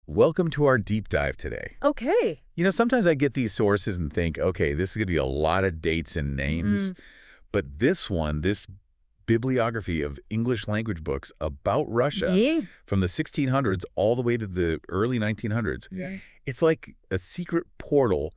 welcome to our deep dive today. Okay. Sometimes I get these sources and think, okay, this is going to be a lot of dates and names. But this bibliography of English language books about Russia from the 1600s all the way to the early 1900s, it's like a secret portal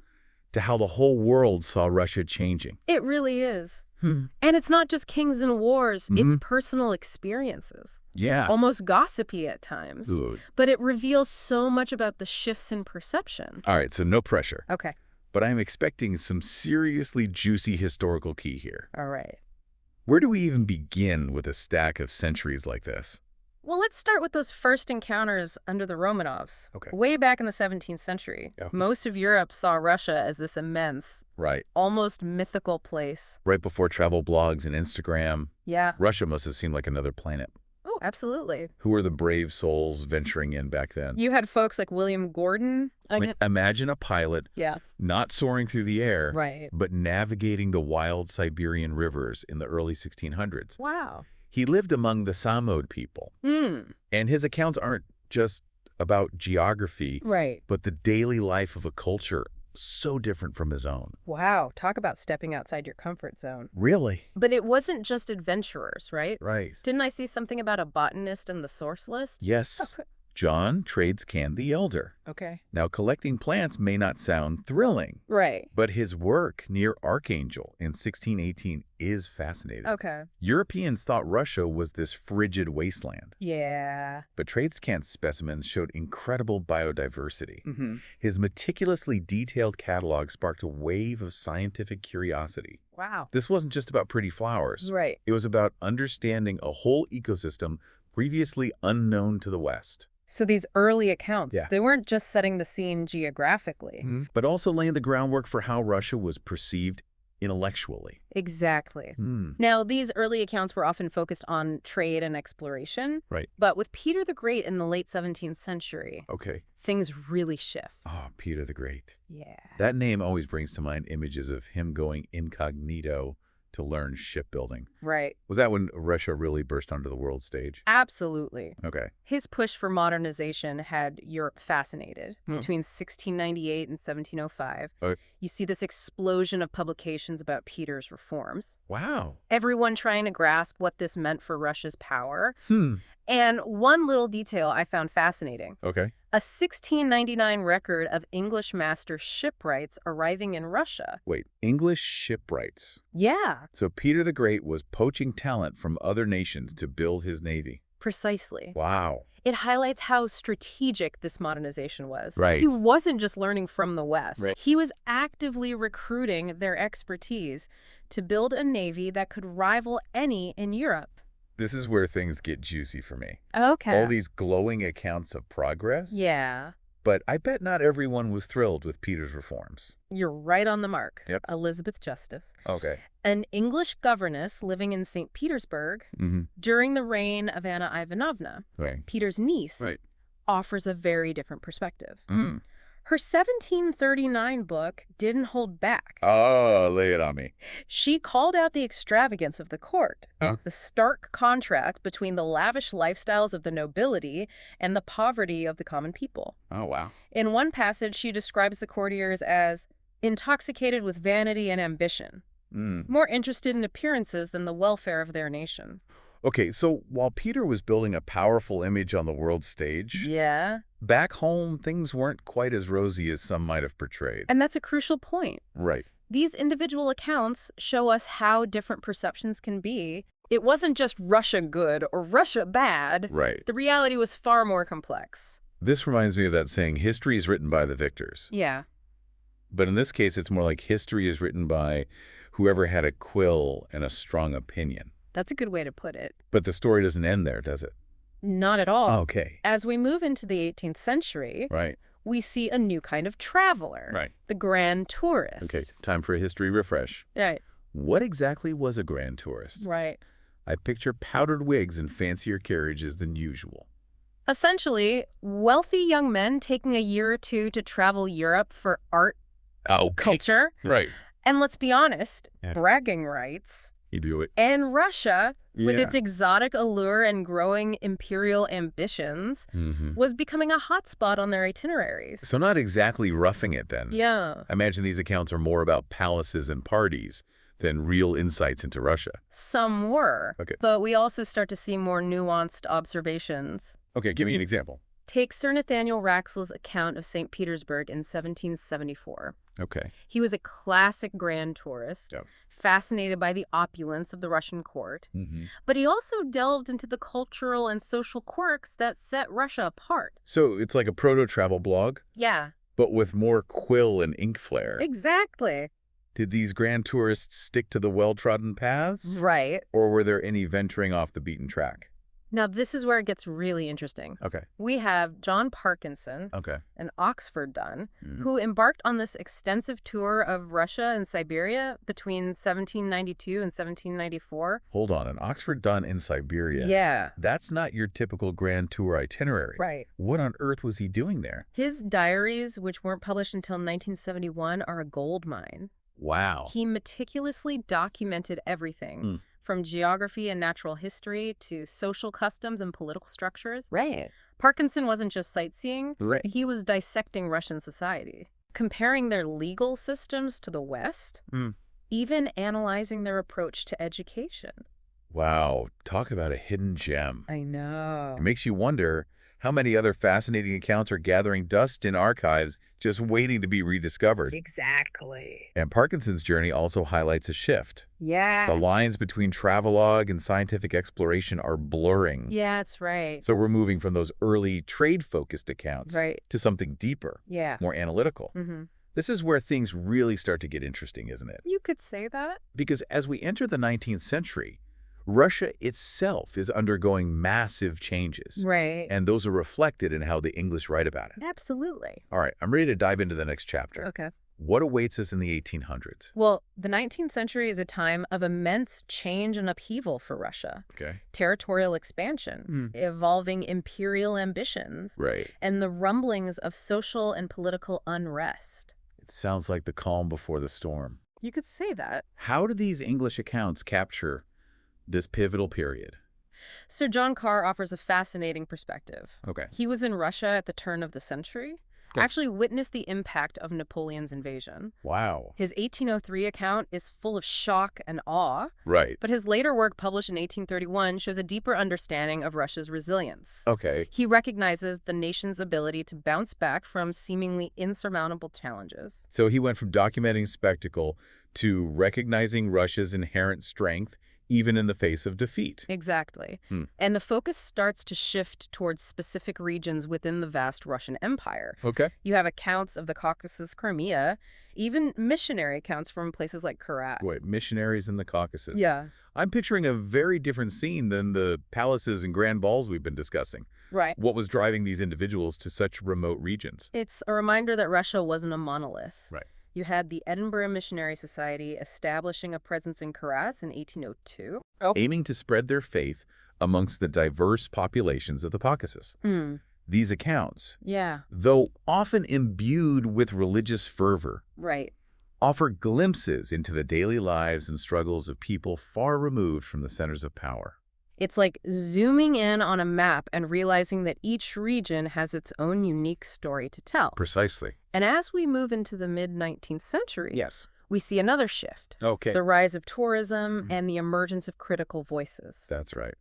to how the whole world saw Russia changing. It really is. And it's not just kings and wars, it's personal experiences. Yeah. Almost gossipy at times. Ooh. But it reveals so much about the shifts in perception. All right, so no pressure. Okay. But I'm expecting some seriously juicy historical key here. All right. Where do we even begin with a stack of centuries like this? Well, let's start with those first encounters under the Romanovs. Okay. Way back in the 17th century, most of Europe saw Russia as this immense, almost mythical place. Right before travel blogs and Instagram. Yeah. Russia must have seemed like another planet. Oh, absolutely. Who were the brave souls venturing in back then? You had folks like William Gordon. Imagine a pilot not soaring through the air, but navigating the wild Siberian rivers in the early 1600s. Wow. He lived among the Samod people. And his accounts aren't just about geography, but the daily life of a culture so different from his own. Wow. Talk about stepping outside your comfort zone. Really? But it wasn't just adventurers, right? Right. Didn't I see something about a botanist in the source list? Yes. John Tradescan the Elder. Okay. Now, collecting plants may not sound thrilling. Right. But his work near Archangel in 1618 is fascinating. Okay. Europeans thought Russia was this frigid wasteland. Yeah. But Tradescan's specimens showed incredible biodiversity. His meticulously detailed catalog sparked a wave of scientific curiosity. Wow. This wasn't just about pretty flowers. Right. It was about understanding a whole ecosystem previously unknown to the West. So these early accounts, they weren't just setting the scene geographically. But also laying the groundwork for how Russia was perceived intellectually. Exactly. Now, these early accounts were often focused on trade and exploration. Right. But with Peter the Great in the late 17th century, things really shift. Oh, Peter the Great. Yeah. That name always brings to mind images of him going incognito to learn shipbuilding. Right. Was that when Russia really burst onto the world stage? Absolutely. Okay. His push for modernization had Europe fascinated. Between 1698 and 1705, you see this explosion of publications about Peter's reforms. Wow. Everyone trying to grasp what this meant for Russia's power. And one little detail I found fascinating. Okay. A 1699 record of English master shipwrights arriving in Russia. Wait, English shipwrights? Yeah. So Peter the Great was poaching talent from other nations to build his navy. Precisely. Wow. It highlights how strategic this modernization was. Right. He wasn't just learning from the West. Right. He was actively recruiting their expertise to build a navy that could rival any in Europe. This is where things get juicy for me. Okay. All these glowing accounts of progress. Yeah. But I bet not everyone was thrilled with Peter's reforms. You're right on the mark. Yep. Elizabeth Justice. Okay. An English governess living in St. Petersburg during the reign of Anna Ivanovna, Peter's niece, offers a very different perspective. Her 1739 book didn't hold back. Oh, lay it on me. She called out the extravagance of the court, the stark contrast between the lavish lifestyles of the nobility and the poverty of the common people. Oh, wow. In one passage, she describes the courtiers as intoxicated with vanity and ambition, more interested in appearances than the welfare of their nation. Okay, so while Peter was building a powerful image on the world stage, back home, things weren't quite as rosy as some might have portrayed. And that's a crucial point. Right. These individual accounts show us how different perceptions can be. It wasn't just Russia good or Russia bad. Right. The reality was far more complex. This reminds me of that saying, history is written by the victors. Yeah. But in this case, it's more like history is written by whoever had a quill and a strong opinion. That's a good way to put it. But the story doesn't end there, does it? Not at all. Okay. As we move into the 18th century, we see a new kind of traveler, the grand tourist. Okay, time for a history refresh. Right. What exactly was a grand tourist? Right. I picture powdered wigs and fancier carriages than usual. Essentially, wealthy young men taking a year or two to travel Europe for art, culture, Right. and let's be honest, bragging rights. You do it. And Russia, with its exotic allure and growing imperial ambitions, was becoming a hotspot on their itineraries. So not exactly roughing it, then. Yeah. I imagine these accounts are more about palaces and parties than real insights into Russia. Some were. Okay. But we also start to see more nuanced observations. Okay, give me an example. Take Sir Nathaniel Raxall's account of St. Petersburg in 1774. Okay. He was a classic grand tourist, fascinated by the opulence of the Russian court. But he also delved into the cultural and social quirks that set Russia apart. So it's like a proto-travel blog? Yeah. But with more quill and ink flair. Exactly. Did these grand tourists stick to the well-trodden paths? Right. Or were there any venturing off the beaten track? Now, this is where it gets really interesting. Okay. We have John Parkinson, an Oxford Dun, who embarked on this extensive tour of Russia and Siberia between 1792 and 1794. Hold on, an Oxford Dun in Siberia? Yeah. That's not your typical grand tour itinerary. Right. What on earth was he doing there? His diaries, which weren't published until 1971, are a gold mine. Wow. He meticulously documented everything. From geography and natural history to social customs and political structures. Right. Parkinson wasn't just sightseeing. Right. He was dissecting Russian society, comparing their legal systems to the West, even analyzing their approach to education. Wow. Talk about a hidden gem. I know. It makes you wonder how many other fascinating accounts are gathering dust in archives just waiting to be rediscovered. Exactly. And Parkinson's journey also highlights a shift. Yeah. The lines between travelogue and scientific exploration are blurring. Yeah, that's right. So we're moving from those early trade-focused accounts to something deeper, more analytical. This is where things really start to get interesting, isn't it? You could say that. Because as we enter the 19th century, Russia itself is undergoing massive changes. Right. And those are reflected in how the English write about it. Absolutely. All right, I'm ready to dive into the next chapter. Okay. What awaits us in the 1800s? Well, the 19th century is a time of immense change and upheaval for Russia. Okay. Territorial expansion, evolving imperial ambitions, and the rumblings of social and political unrest. It sounds like the calm before the storm. You could say that. How do these English accounts capture this pivotal period? Sir John Carr offers a fascinating perspective. Okay. He was in Russia at the turn of the century, actually witnessed the impact of Napoleon's invasion. Wow. His 1803 account is full of shock and awe. Right. But his later work, published in 1831, shows a deeper understanding of Russia's resilience. Okay. He recognizes the nation's ability to bounce back from seemingly insurmountable challenges. So he went from documenting spectacle to recognizing Russia's inherent strength even in the face of defeat. Exactly. And the focus starts to shift towards specific regions within the vast Russian Empire. Okay. You have accounts of the Caucasus, Crimea, even missionary accounts from places like Herat. Wait, missionaries in the Caucasus. Yeah. I'm picturing a very different scene than the palaces and grand balls we've been discussing. Right. What was driving these individuals to such remote regions? It's a reminder that Russia wasn't a monolith. Right. You had the Edinburgh Missionary Society establishing a presence in Karas in 1802. Aiming to spread their faith amongst the diverse populations of the Caucasus. These accounts, though often imbued with religious fervor, offer glimpses into the daily lives and struggles of people far removed from the centers of power. It's like zooming in on a map and realizing that each region has its own unique story to tell. Precisely. And as we move into the mid-19th century, we see another shift. Okay. The rise of tourism and the emergence of critical voices. That's right.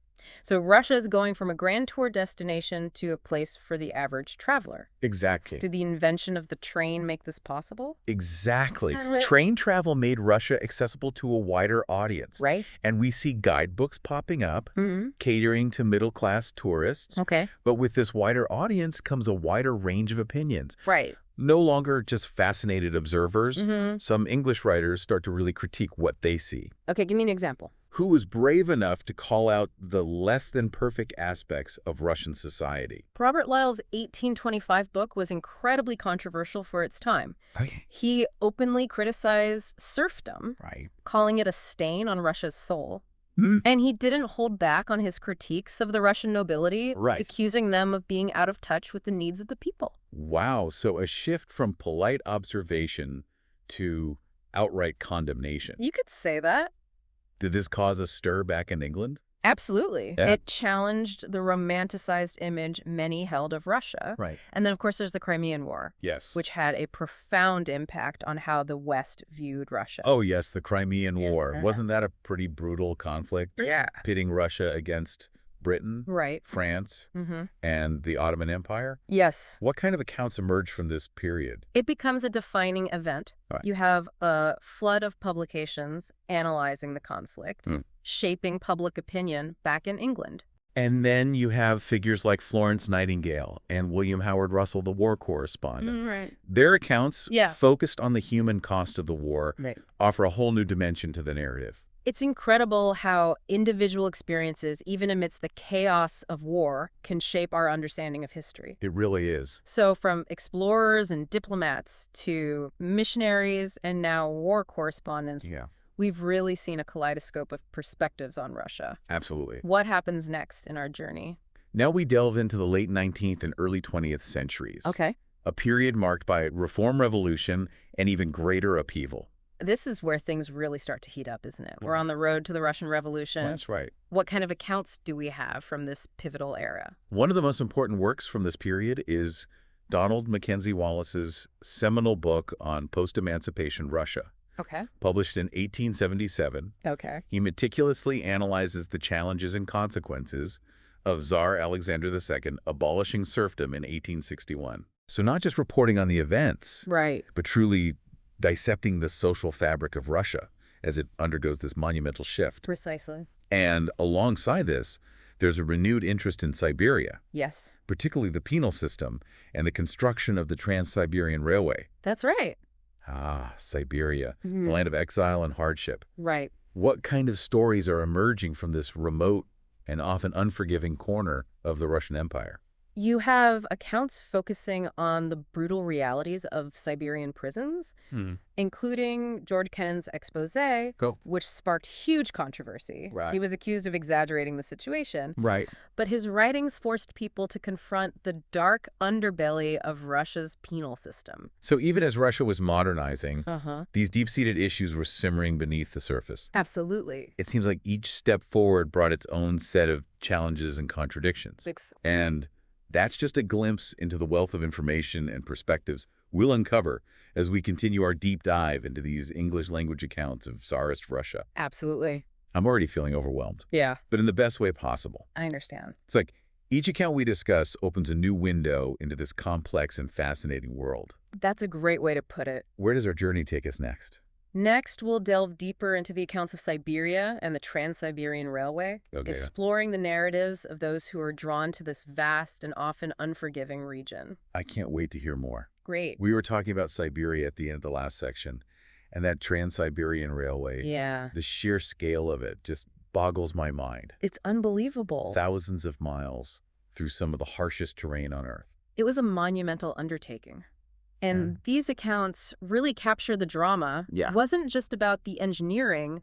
So Russia is going from a grand tour destination to a place for the average traveler. Exactly. Did the invention of the train make this possible? Exactly. Train travel made Russia accessible to a wider audience. Right. And we see guidebooks popping up, catering to middle-class tourists. Okay. But with this wider audience comes a wider range of opinions. Right. No longer just fascinated observers. Some English writers start to really critique what they see. Okay, give me an example. Who was brave enough to call out the less-than-perfect aspects of Russian society? Robert Lyle's 1825 book was incredibly controversial for its time. He openly criticized serfdom, calling it a stain on Russia's soul. And he didn't hold back on his critiques of the Russian nobility, accusing them of being out of touch with the needs of the people. Wow, so a shift from polite observation to outright condemnation. You could say that. Did this cause a stir back in England? Absolutely. Yeah. It challenged the romanticized image many held of Russia. Right. And then, of course, there's the Crimean War. Yes. Which had a profound impact on how the West viewed Russia. Oh, yes, the Crimean War. Wasn't that a pretty brutal conflict? Yeah. Pitting Russia against Britain, right, France, and the Ottoman Empire? Yes. What kind of accounts emerge from this period? It becomes a defining event. Right. You have a flood of publications analyzing the conflict, shaping public opinion back in England. And then you have figures like Florence Nightingale and William Howard Russell, the war correspondent. Right. Their accounts, focused on the human cost of the war, offer a whole new dimension to the narrative. It's incredible how individual experiences, even amidst the chaos of war, can shape our understanding of history. It really is. So from explorers and diplomats to missionaries and now war correspondents, we've really seen a kaleidoscope of perspectives on Russia. Absolutely. What happens next in our journey? Now we delve into the late 19th and early 20th centuries. Okay. A period marked by reform revolution and even greater upheaval. This is where things really start to heat up, isn't it? We're on the road to the Russian Revolution. That's right. What kind of accounts do we have from this pivotal era? One of the most important works from this period is Donald Mackenzie Wallace's seminal book on post-emancipation Russia. Okay. Published in 1877. Okay. He meticulously analyzes the challenges and consequences of Tsar Alexander II abolishing serfdom in 1861. So not just reporting on the events, right, but truly dissecting the social fabric of Russia as it undergoes this monumental shift. Precisely. And alongside this, there's a renewed interest in Siberia. Yes. Particularly the penal system and the construction of the Trans-Siberian Railway. That's right. Ah, Siberia, the land of exile and hardship. Right. What kind of stories are emerging from this remote and often unforgiving corner of the Russian Empire? You have accounts focusing on the brutal realities of Siberian prisons, including George Kennan's expose, which sparked huge controversy. Right. He was accused of exaggerating the situation. Right. But his writings forced people to confront the dark underbelly of Russia's penal system. So even as Russia was modernizing, these deep-seated issues were simmering beneath the surface. Absolutely. It seems like each step forward brought its own set of challenges and contradictions. And that's just a glimpse into the wealth of information and perspectives we'll uncover as we continue our deep dive into these English language accounts of Tsarist Russia. Absolutely. I'm already feeling overwhelmed. Yeah. But in the best way possible. I understand. It's like each account we discuss opens a new window into this complex and fascinating world. That's a great way to put it. Where does our journey take us next? Next, we'll delve deeper into the accounts of Siberia and the Trans-Siberian Railway, exploring the narratives of those who are drawn to this vast and often unforgiving region. I can't wait to hear more. Great. We were talking about Siberia at the end of the last section, and that Trans-Siberian Railway. Yeah. The sheer scale of it just boggles my mind. It's unbelievable. Thousands of miles through some of the harshest terrain on Earth. It was a monumental undertaking. And these accounts really capture the drama. It wasn't just about the engineering,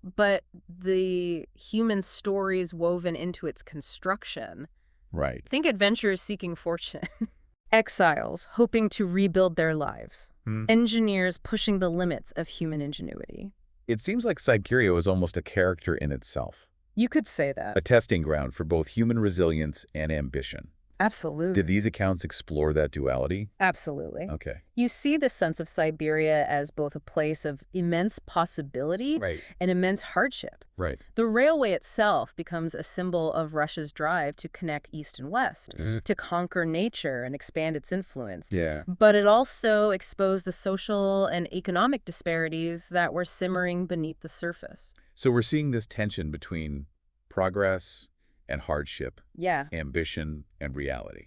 but the human stories woven into its construction. Right. Think adventurers seeking fortune. Exiles hoping to rebuild their lives. Engineers pushing the limits of human ingenuity. It seems like Siberia was almost a character in itself. You could say that. A testing ground for both human resilience and ambition. Absolutely. Did these accounts explore that duality? Absolutely. Okay. You see the sense of Siberia as both a place of immense possibility and immense hardship. Right. The railway itself becomes a symbol of Russia's drive to connect East and West, to conquer nature and expand its influence. Yeah. But it also exposed the social and economic disparities that were simmering beneath the surface. So we're seeing this tension between progress and hardship, ambition and reality.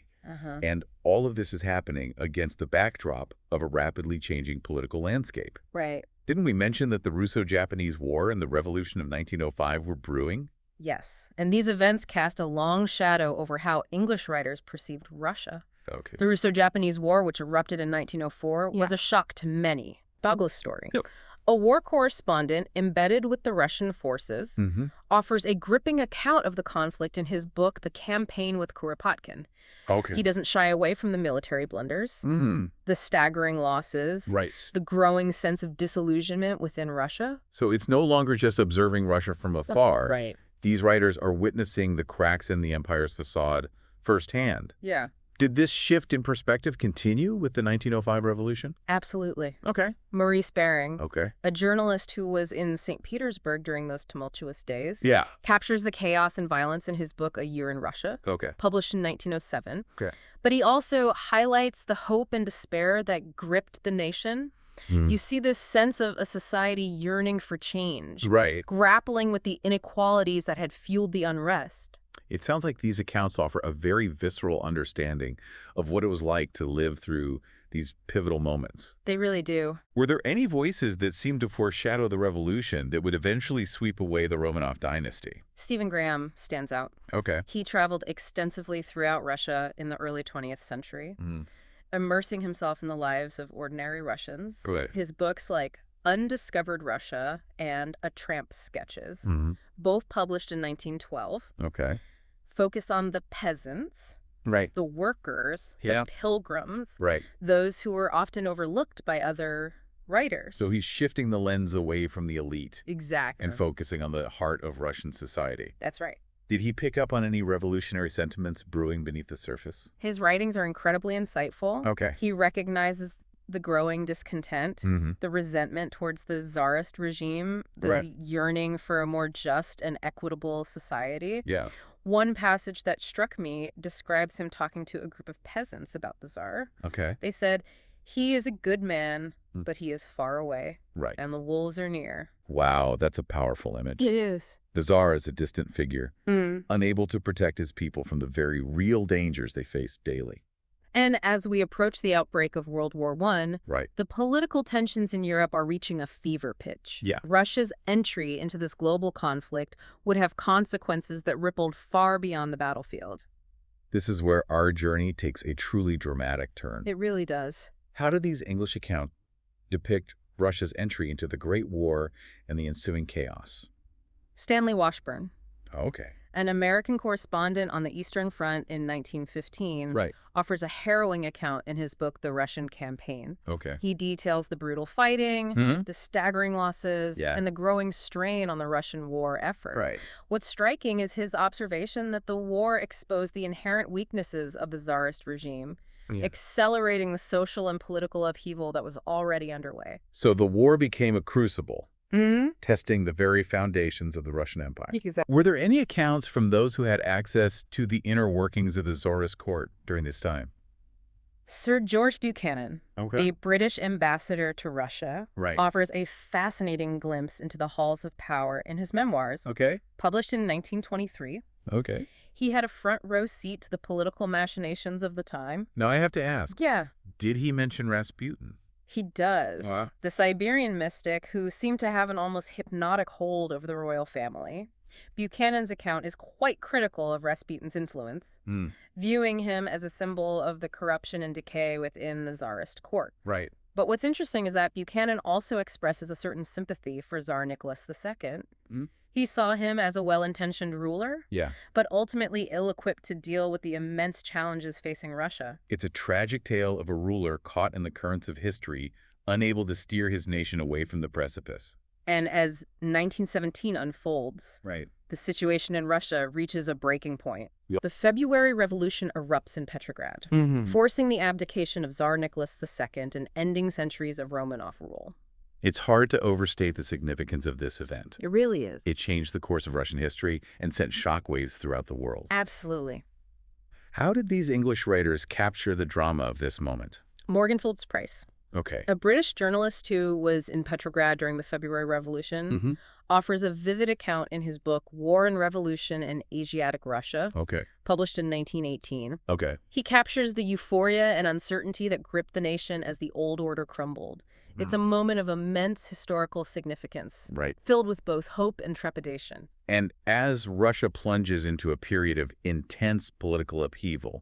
And all of this is happening against the backdrop of a rapidly changing political landscape. Right. Didn't we mention that the Russo-Japanese War and the Revolution of 1905 were brewing? Yes, and these events cast a long shadow over how English writers perceived Russia. Okay. The Russo-Japanese War, which erupted in 1904, was a shock to many. Douglas' story. A war correspondent embedded with the Russian forces offers a gripping account of the conflict in his book, The Campaign with Kuropatkin. Okay. He doesn't shy away from the military blunders, the staggering losses, Right. the growing sense of disillusionment within Russia. So it's no longer just observing Russia from afar. Right. These writers are witnessing the cracks in the empire's facade firsthand. Yeah. Did this shift in perspective continue with the 1905 revolution? Absolutely. Okay. Maurice Baring, Okay. a journalist who was in St. Petersburg during those tumultuous days, Yeah. captures the chaos and violence in his book A Year in Russia, Okay. published in 1907. Okay. But he also highlights the hope and despair that gripped the nation. You see this sense of a society yearning for change, Right. grappling with the inequalities that had fueled the unrest. It sounds like these accounts offer a very visceral understanding of what it was like to live through these pivotal moments. They really do. Were there any voices that seemed to foreshadow the revolution that would eventually sweep away the Romanov dynasty? Stephen Graham stands out. Okay. He traveled extensively throughout Russia in the early 20th century, immersing himself in the lives of ordinary Russians. Right. His books like Undiscovered Russia and A Tramp's Sketches, both published in 1912, Okay. focus on the peasants, Right. the workers, Yeah. the pilgrims, Right. those who were often overlooked by other writers. So he's shifting the lens away from the elite Exactly. and focusing on the heart of Russian society. That's right. Did he pick up on any revolutionary sentiments brewing beneath the surface? His writings are incredibly insightful. Okay. He recognizes the growing discontent, the resentment towards the Tsarist regime, the yearning for a more just and equitable society. Yeah. One passage that struck me describes him talking to a group of peasants about the Tsar. Okay. They said, "He is a good man, but he is far away, Right. and the wolves are near." Wow, that's a powerful image. It is. The Tsar is a distant figure, unable to protect his people from the very real dangers they face daily. And as we approach the outbreak of World War I, Right. the political tensions in Europe are reaching a fever pitch. Yeah. Russia's entry into this global conflict would have consequences that rippled far beyond the battlefield. This is where our journey takes a truly dramatic turn. It really does. How do these English accounts depict Russia's entry into the Great War and the ensuing chaos? Stanley Washburn, Okay. an American correspondent on the Eastern Front in 1915, offers a harrowing account in his book, The Russian Campaign. Okay. He details the brutal fighting, the staggering losses, and the growing strain on the Russian war effort. Right. What's striking is his observation that the war exposed the inherent weaknesses of the Tsarist regime, accelerating the social and political upheaval that was already underway. So the war became a crucible, testing the very foundations of the Russian Empire. Exactly. Were there any accounts from those who had access to the inner workings of the Tsarist court during this time? Sir George Buchanan, a British ambassador to Russia, offers a fascinating glimpse into the halls of power in his memoirs, published in 1923. Okay. He had a front row seat to the political machinations of the time. Now I have to ask, Yeah. did he mention Rasputin? He does. The Siberian mystic who seemed to have an almost hypnotic hold over the royal family. Buchanan's account is quite critical of Rasputin's influence, viewing him as a symbol of the corruption and decay within the Tsarist court. Right. But what's interesting is that Buchanan also expresses a certain sympathy for Tsar Nicholas II. He saw him as a well-intentioned ruler, but ultimately ill-equipped to deal with the immense challenges facing Russia. It's a tragic tale of a ruler caught in the currents of history, unable to steer his nation away from the precipice. And as 1917 unfolds, the situation in Russia reaches a breaking point. The February Revolution erupts in Petrograd, forcing the abdication of Tsar Nicholas II and ending centuries of Romanov rule. It's hard to overstate the significance of this event. It really is. It changed the course of Russian history and sent shockwaves throughout the world. Absolutely. How did these English writers capture the drama of this moment? Morgan Phillips Price, Okay. a British journalist who was in Petrograd during the February Revolution, offers a vivid account in his book War and Revolution in Asiatic Russia, published in 1918. He captures the euphoria and uncertainty that gripped the nation as the old order crumbled. It's a moment of immense historical significance, filled with both hope and trepidation. And as Russia plunges into a period of intense political upheaval,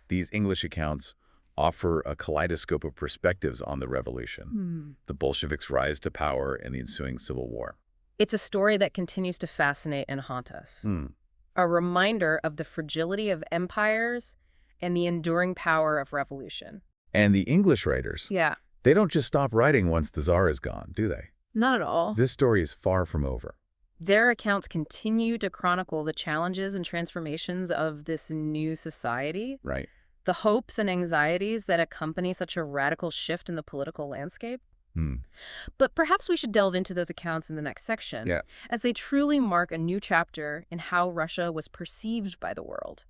these English accounts offer a kaleidoscope of perspectives on the revolution, the Bolsheviks' rise to power and the ensuing civil war. It's a story that continues to fascinate and haunt us. A reminder of the fragility of empires and the enduring power of revolution. And the English writers, they don't just stop writing once the Tsar is gone, do they? Not at all. This story is far from over. Their accounts continue to chronicle the challenges and transformations of this new society. Right. The hopes and anxieties that accompany such a radical shift in the political landscape. But perhaps we should delve into those accounts in the next section, as they truly mark a new chapter in how Russia was perceived by the world.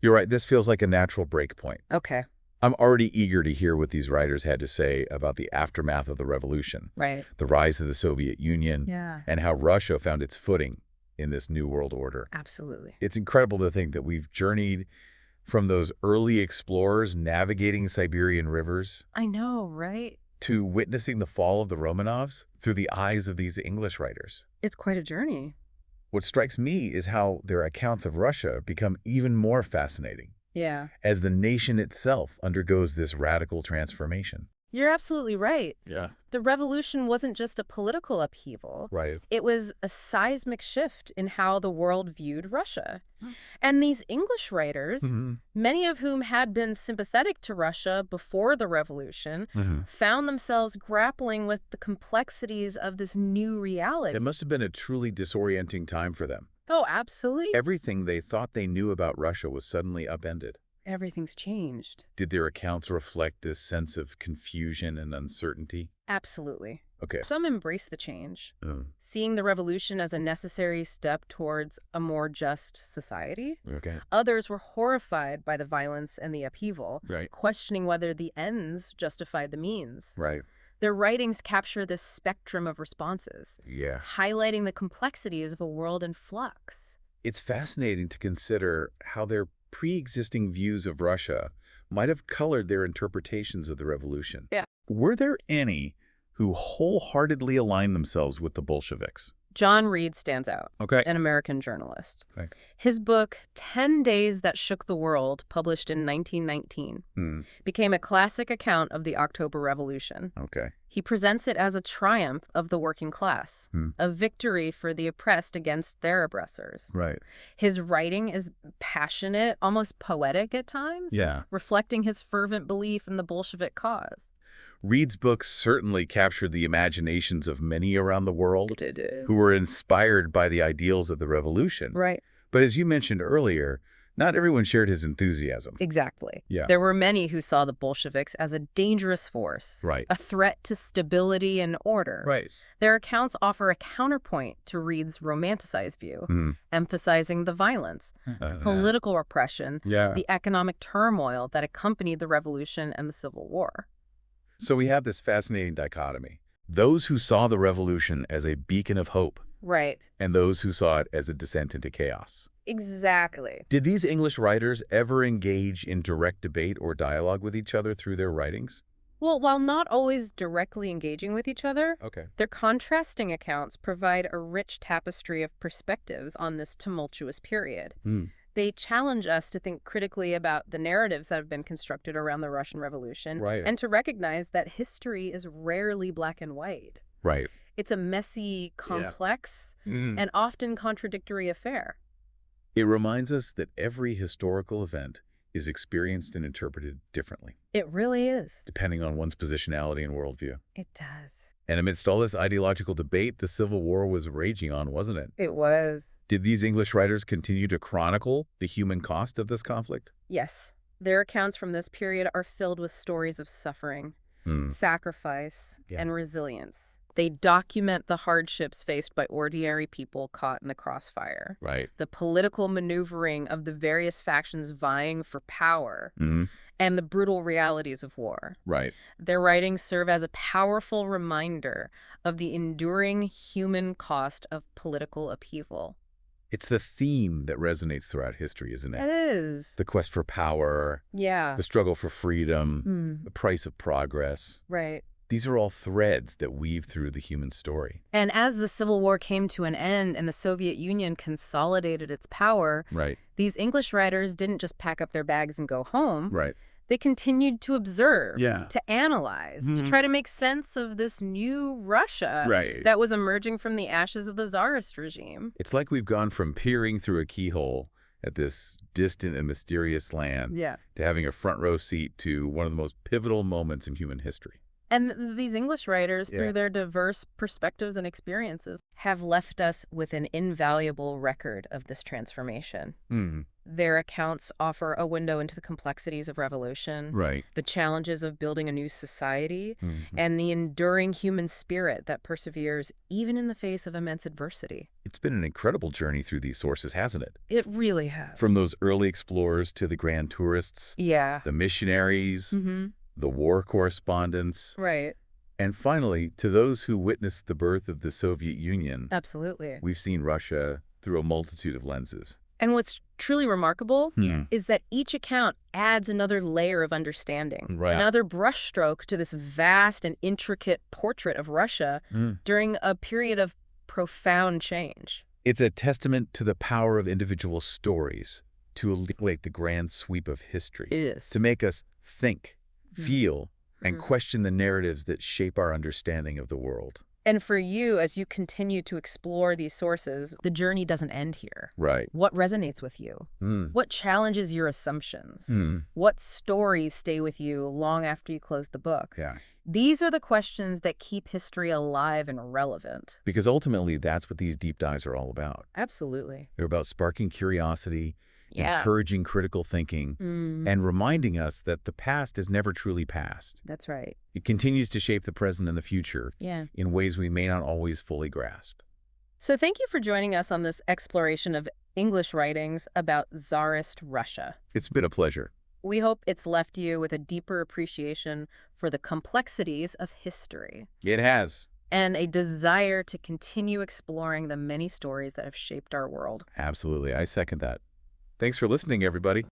You're right. This feels like a natural break point. Okay. I'm already eager to hear what these writers had to say about the aftermath of the revolution, the rise of the Soviet Union, and how Russia found its footing in this new world order. Absolutely. It's incredible to think that we've journeyed from those early explorers navigating Siberian rivers. I know, right? To witnessing the fall of the Romanovs through the eyes of these English writers. It's quite a journey. What strikes me is how their accounts of Russia become even more fascinating. As the nation itself undergoes this radical transformation. You're absolutely right. Yeah. The revolution wasn't just a political upheaval. Right. It was a seismic shift in how the world viewed Russia. And these English writers, many of whom had been sympathetic to Russia before the revolution, found themselves grappling with the complexities of this new reality. It must have been a truly disorienting time for them. Oh, absolutely. Everything they thought they knew about Russia was suddenly upended. Everything's changed. Did their accounts reflect this sense of confusion and uncertainty? Absolutely. Okay. Some embrace the change, seeing the revolution as a necessary step towards a more just society. Okay. Others were horrified by the violence and the upheaval, Right. questioning whether the ends justified the means. Right. Their writings capture this spectrum of responses, highlighting the complexities of a world in flux. It's fascinating to consider how their pre-existing views of Russia might have colored their interpretations of the revolution. Were there any who wholeheartedly aligned themselves with the Bolsheviks? John Reed stands out, an American journalist. His book, 10 Days That Shook the World, published in 1919, became a classic account of the October Revolution. He presents it as a triumph of the working class, a victory for the oppressed against their oppressors. His writing is passionate, almost poetic at times, reflecting his fervent belief in the Bolshevik cause. Reed's books certainly captured the imaginations of many around the world who were inspired by the ideals of the revolution. But as you mentioned earlier, not everyone shared his enthusiasm. Exactly. There were many who saw the Bolsheviks as a dangerous force, a threat to stability and order. Their accounts offer a counterpoint to Reed's romanticized view, emphasizing the violence, political repression, the economic turmoil that accompanied the revolution and the Civil War. So we have this fascinating dichotomy. Those who saw the revolution as a beacon of hope. And those who saw it as a descent into chaos. Exactly. Did these English writers ever engage in direct debate or dialogue with each other through their writings? Well, while not always directly engaging with each other, their contrasting accounts provide a rich tapestry of perspectives on this tumultuous period. They challenge us to think critically about the narratives that have been constructed around the Russian Revolution and to recognize that history is rarely black and white. It's a messy, complex, and often contradictory affair. It reminds us that every historical event is experienced and interpreted differently. It really is. Depending on one's positionality and worldview. It does. And amidst all this ideological debate, the Civil War was raging on, wasn't it? It was. Did these English writers continue to chronicle the human cost of this conflict? Yes. Their accounts from this period are filled with stories of suffering, sacrifice, and resilience. They document the hardships faced by ordinary people caught in the crossfire. The political maneuvering of the various factions vying for power, and the brutal realities of war. Their writings serve as a powerful reminder of the enduring human cost of political upheaval. It's the theme that resonates throughout history, isn't it? It is. The quest for power, the struggle for freedom, the price of progress. These are all threads that weave through the human story. And as the Civil War came to an end and the Soviet Union consolidated its power, these English writers didn't just pack up their bags and go home. They continued to observe, to analyze, to try to make sense of this new Russia that was emerging from the ashes of the Tsarist regime. It's like we've gone from peering through a keyhole at this distant and mysterious land to having a front row seat to one of the most pivotal moments in human history. And these English writers, through their diverse perspectives and experiences, have left us with an invaluable record of this transformation. Their accounts offer a window into the complexities of revolution, the challenges of building a new society, and the enduring human spirit that perseveres even in the face of immense adversity. It's been an incredible journey through these sources, hasn't it? It really has. From those early explorers to the grand tourists, the missionaries, the war correspondents. And finally, to those who witnessed the birth of the Soviet Union. Absolutely. We've seen Russia through a multitude of lenses. And what's truly remarkable is that each account adds another layer of understanding, another brushstroke to this vast and intricate portrait of Russia during a period of profound change. It's a testament to the power of individual stories to illuminate the grand sweep of history. It is. To make us think, feel, and question the narratives that shape our understanding of the world. And for you, as you continue to explore these sources, the journey doesn't end here. What resonates with you? What challenges your assumptions? What stories stay with you long after you close the book? These are the questions that keep history alive and relevant. Because ultimately, that's what these deep dives are all about. Absolutely. They're about sparking curiosity, encouraging critical thinking, and reminding us that the past is never truly past. That's right. It continues to shape the present and the future in ways we may not always fully grasp. So thank you for joining us on this exploration of English writings about Tsarist Russia. It's been a pleasure. We hope it's left you with a deeper appreciation for the complexities of history. It has. And a desire to continue exploring the many stories that have shaped our world. Absolutely. I second that. Thanks for listening, everybody.